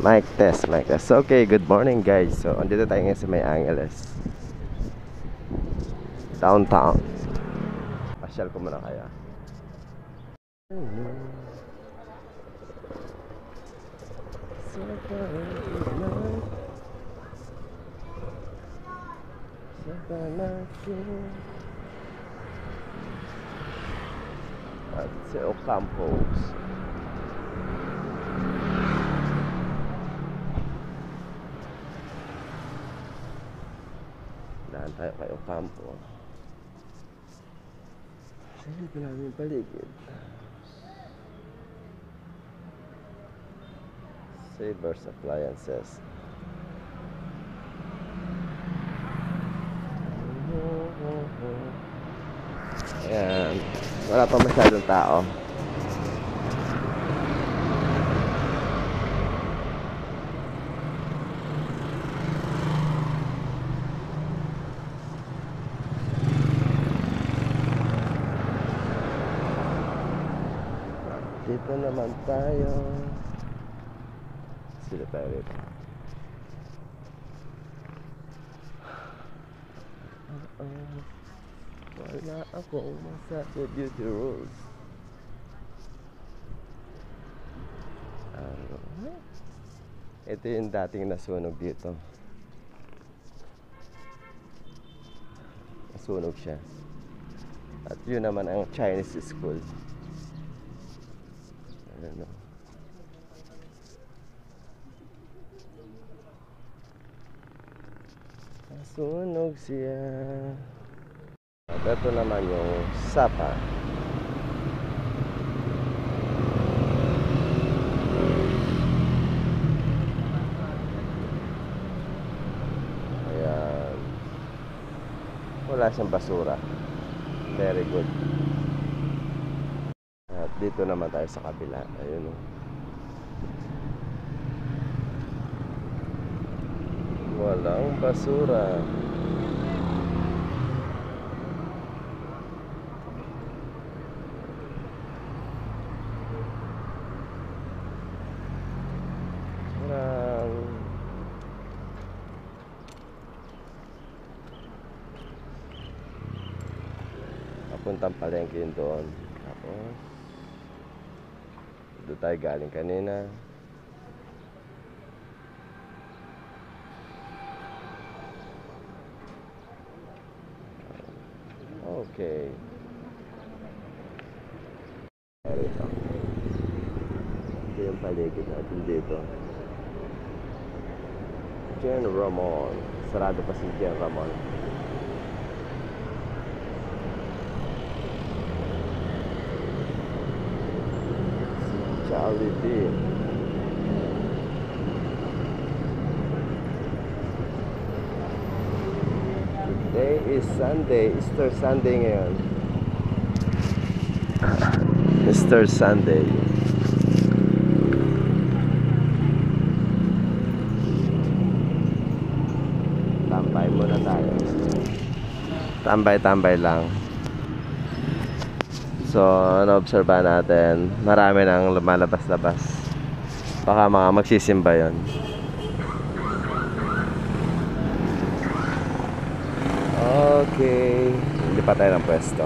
Mic test, mic test. Okay, good morning guys. So, andito tayo ngayon sa May Angeles downtown. Pasyal ko muna kaya. At si Ocampos. Daan tayo kay Ocampo. Silip namin paligid. Savers Appliances. Ayan. Wala pa masyadong tao. Dito naman tayo. Sila tayo rito. Wala akong masabi beauty rules. Ito yung dating nasunog dito. Nasunog siya. At yun naman ang Chinese school. Ano? Nasunog siya. At ito naman yung Sapa. Ayan. Wala siyang basura. Very good. At dito naman tayo sa kabila. Ayun o. Walang basura. Papuntang palengke yun doon. Tapos doon tayo galing kanina. Okay. Ito yung paligid natin dito. Jen Ramon. Sarado pa si Jen Ramon. Jollibee. Today is Sunday, Easter Sunday ngayon. Easter Sunday. Tambay muna tayo. Tambay-tambay lang. So, na-obserba natin, marami nang lumalabas-labas. Baka mga magsisimba yun. Okay. Hindi pa tayo ng pwesto.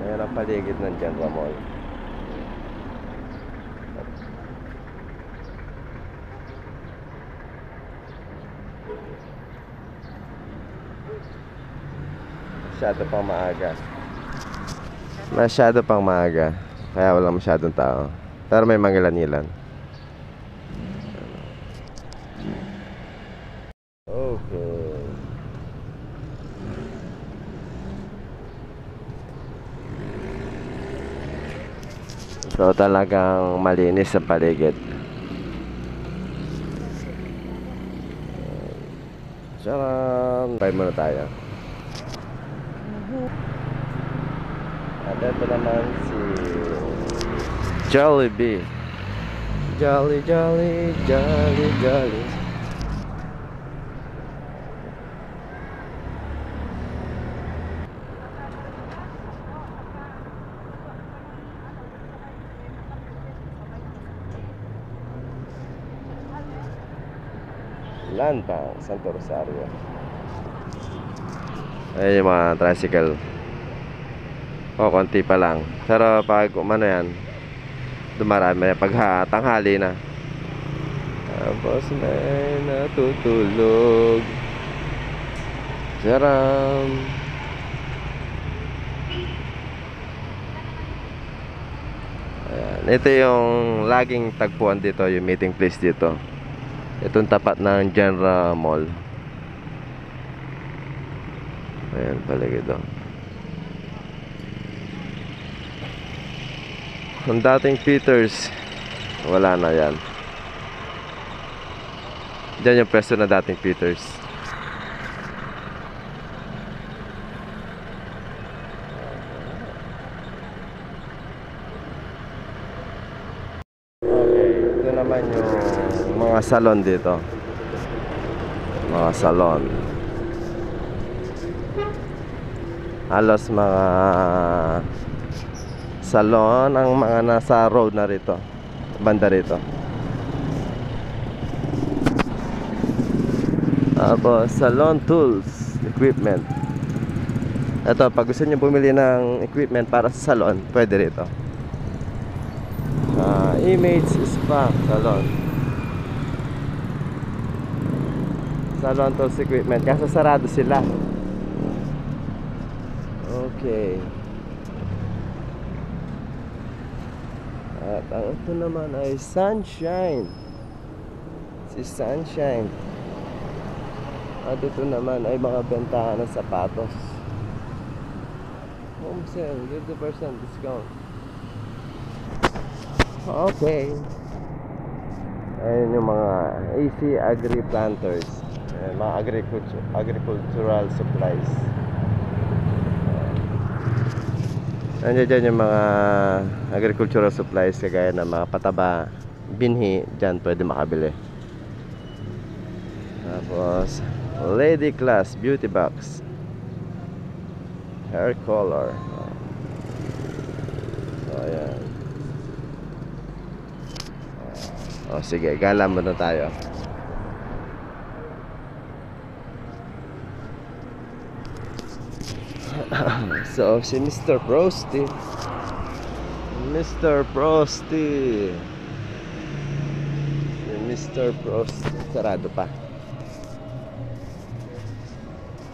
Ayan ang paligid ng Jen Ramon. Masyado pang maaga. Masyado pang maaga. Kaya walang masyadong tao. Pero may mangilan-ilan. Okay. So talagang malinis sa paligid. Tara! Try muna tayo. At ito naman si Jollibee. Jolly, jolly, jolly, jolly. Lantang, Santo Rosario. Ayun yung mga tricycle. Konti pa lang. Pero pag umano yan, dumarami pag tanghali na. Tapos may natutulog. Charam. Ayan. Ito yung laging tagpuan dito, yung meeting place dito. Itong tapat ng General Mall. Ayan pala ito. Ang dating Peters, wala na yan. Diyan yung pwesto na dating Peters. Okay, ito naman yung mga salon dito. Mga salon. Halos mga salon ang mga nasa road na rito, banda rito. Tapos salon tools, equipment. Ito, pag gusto niyo bumili ng equipment para sa salon, pwede rito. Image spa salon. Salon tools equipment, kaso sarado sila. Okay. At ang ito naman ay Sunshine. Si Sunshine. At ito naman ay mga bentahan ng sapatos. Home sale, 50% discount. Okay. Ayan yung mga AC Agri Planters. Mga agricultural supplies. Nandiyan dyan yung mga agricultural supplies kagaya ng mga pataba, binhi, dyan pwede makabili. Tapos Lady Class Beauty Box, hair color. So ayan. Sige, gala muna tayo. So, si Mr. Frosty. Mr. Frosty. Si Mr. Frosty. Sarado pa.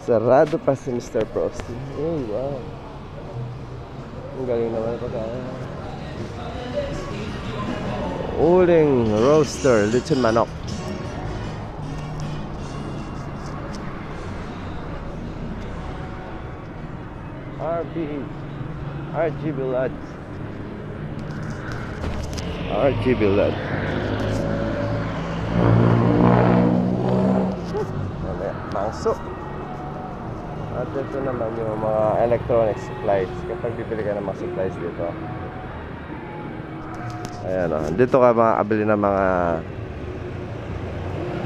Sarado pa si Mr. Frosty. Oh, wow. Ang galing naman ito kaya. Uling roaster, lechon manok. RGB LED. RGB LED. Mangso. At ito naman yung mga electronic supplies. Kapag bibili ka ng mga supplies dito, ayan o, dito ka makakabili ng mga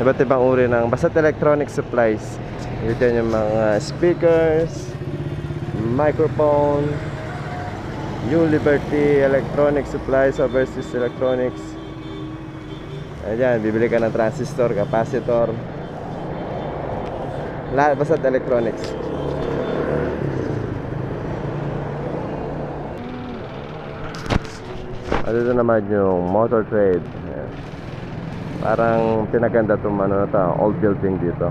iba't ibang uri ng basta't electronic supplies. Dito yung mga speakers, microphone, New Liberty Electronic Supplies, Overseas Electronics. Ayan, bibili ka ng transistor, capacitor, lahat basta't electronics. At ito naman yung motor trade. Ayan. Parang pinaganda itong ano na ito, old building dito.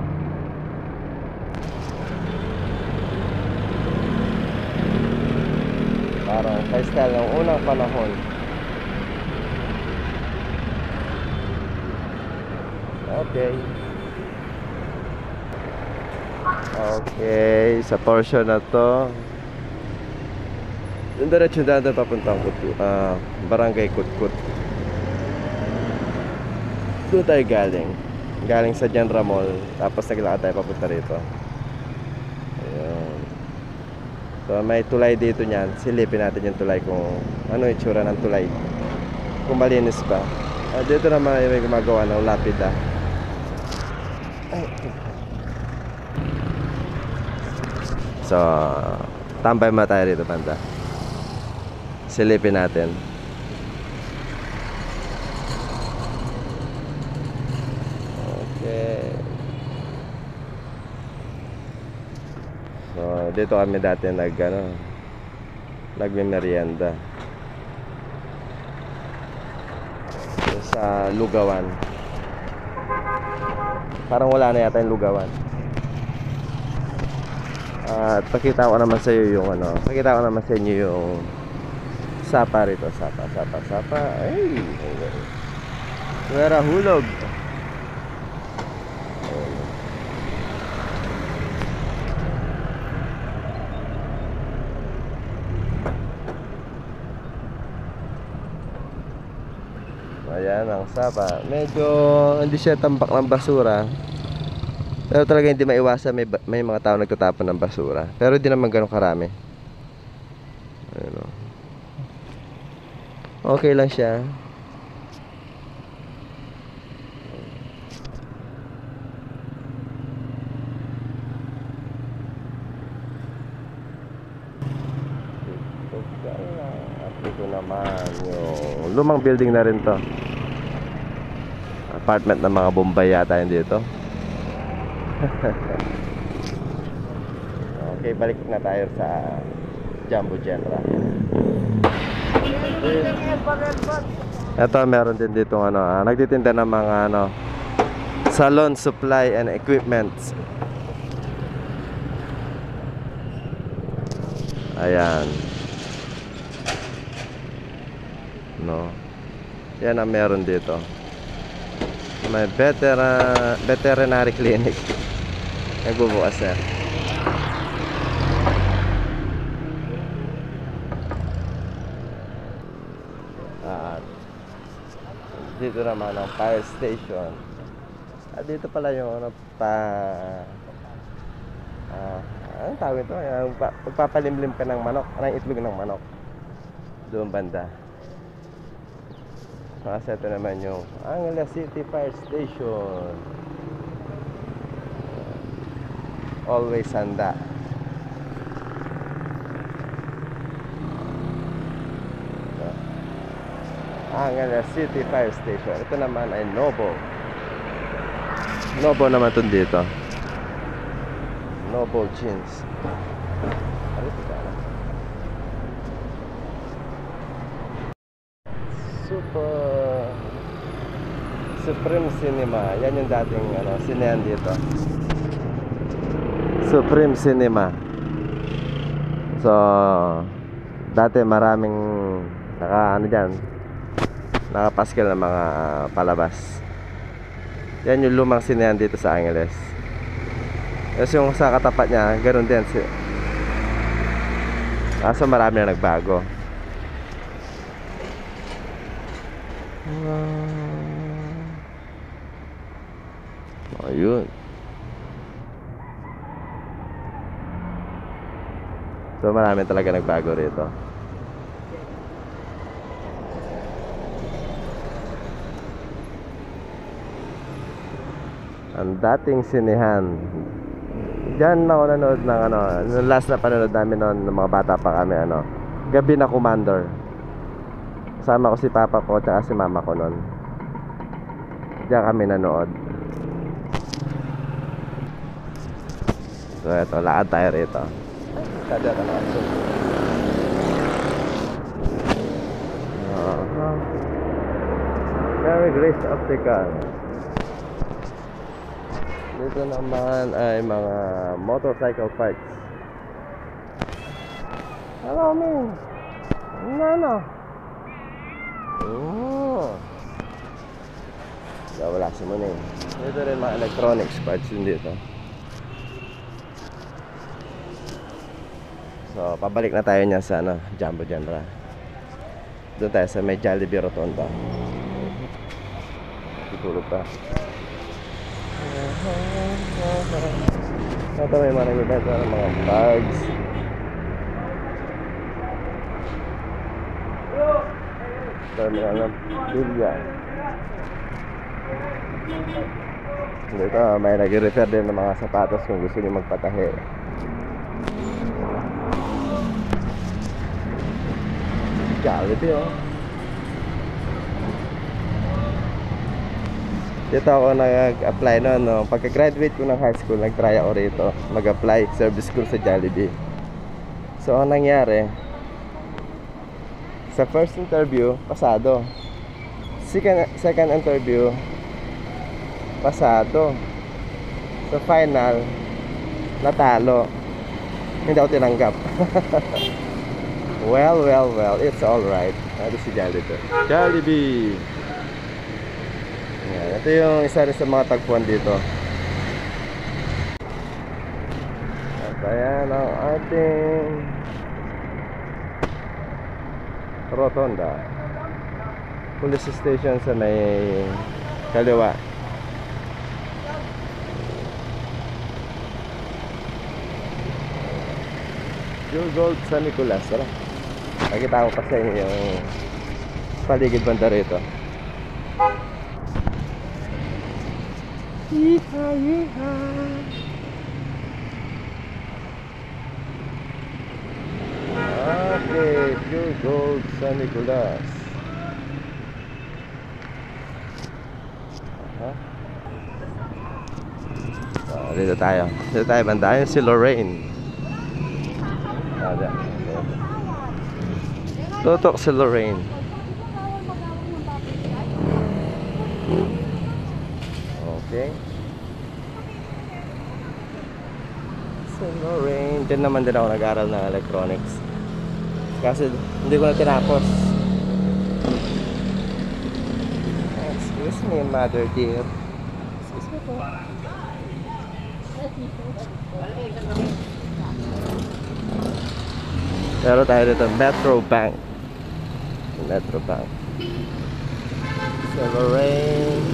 Parang style ng unang panahon. Okay. Okay, sa portion na to, yung diretso daan papuntang Barangay Kutkut. Doon tayo galing sa General Mall. Tapos naglakad tayo papunta rito. Ayun. So may tulay dito niyan. Silipin natin yung tulay kung ano yung itsura ng tulay. Kung malinis ba. Dito naman may gumagawa ng lapida. So, tambay muna tayo rito, banda. Silipin natin. Okay. So, dito kami dati nagme-merienda. Sa Lugawan. Parang wala na yata yung Lugawan. At pakita ko naman sa iyo yung pakita ko naman sa inyo yung sapa rito, sapa. Ay. Wala hulog. Ayan ang sapa. Medyo hindi siya tambak ng basura. Pero talaga hindi maiwasan may mga tao nagtatapon ng basura. Pero hindi naman gano'ng karami. Ayun, okay lang siya. At ito naman yung lumang building na rin to. Apartment ng mga Bombay yata yun dito. Okay, balik na tayo sa Jumbo General. Ito meron din dito nagtitinda ng mga salon supply and equipments. Ayan. Yan ang meron dito. May veterinary clinic. Nagbubukas na. At dito naman ang fire station. At dito pala yung anong tawag ito? Pagpapalimlim ka ng manok, ng itlog ng manok. Doon banda. Kasi ito naman yung Angeles City Fire Station. Always handa. Angeles City Fire Station. Ito naman ay Novo. Novo naman ito dito. Novo Jeans. Supreme Cinema. Yan yung dating sinehan dito. Supreme Cinema. So dati maraming nakapaskil ng mga palabas. Yan yung lumang sinehan dito sa Angeles. Kasi yung sa katapat niya, ganoon din. Kaso marami na nagbago. Ayun. So marami talaga nagbago rito. Ang dating sinehan. Diyan ako nanood ng yung last na panonood namin noon ng mga bata pa kami Gabi na Commander. Kasama ko si papa ko at si mama ko noon. Diyan kami nanood. So eto, lakad tayo rito. Kada ka na. Mary Grace Optical. Dito naman ay mga motorcycle parts. Hello, man. Wala si Mune. Dito rin mga electronics parts din dito. So, pabalik na tayo niya sa Jumbo General. Doon tayo sa may Jollibee Rotonda. Siguro pa. Ito may mga nagbibenta ng mga bags. Terminal ng bilyan. Dito may nag-refer din ng mga sapatos kung gusto niyo magpatahi. Jollibee, oh. Dito ako nag-apply noon, no? Pagka-graduate ko ng high school, nag-try ako rito mag-apply service school sa Jollibee. So ang nangyari, sa first interview, pasado. Second interview, pasado. Sa final, natalo. Hindi ako tinanggap. Well, it's alright. Ito si Jollibee. Jollibee! Yan. Ito yung isa rin sa mga tagpuan dito. At ayan ang ating rotonda. Police station sa may kaliwa. Pure Gold San Nicolas. Tara. Nakita ko pa sa inyo yung paligid banda rito. Yeehaw! Okay, Pure Gold San Nicolas. Dito tayo. Dito tayo banda. Ayun si Lorraine. Tutok si Lorraine. Okay. Si Lorraine. Diyan naman din ako nag-aral ng electronics. Kasi hindi ko na tinapos. Excuse me, mother dear. Excuse me po. Pero tayo dito, Metro Bank. Metro Bank. Sa Lorraine.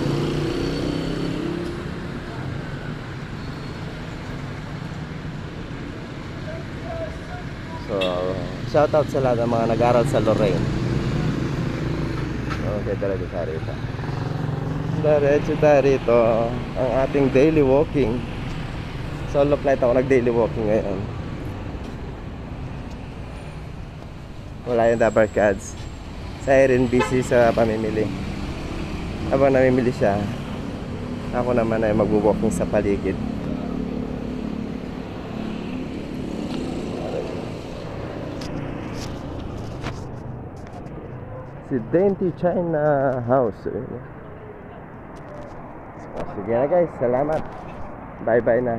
So, shoutout sa lahat ng mga nag-aral sa Lorraine. Okay, talaga tayo rito. Diretso tayo rito. Ang ating daily walking. Solo flight ako, nag-daily walking ngayon. Wala yung Dabarcads. Si Irene busy sa pamimili. Habang namimili siya, ako naman ay magwo-walking sa paligid. Si Dainty China House. Sige na guys, salamat. Bye bye na.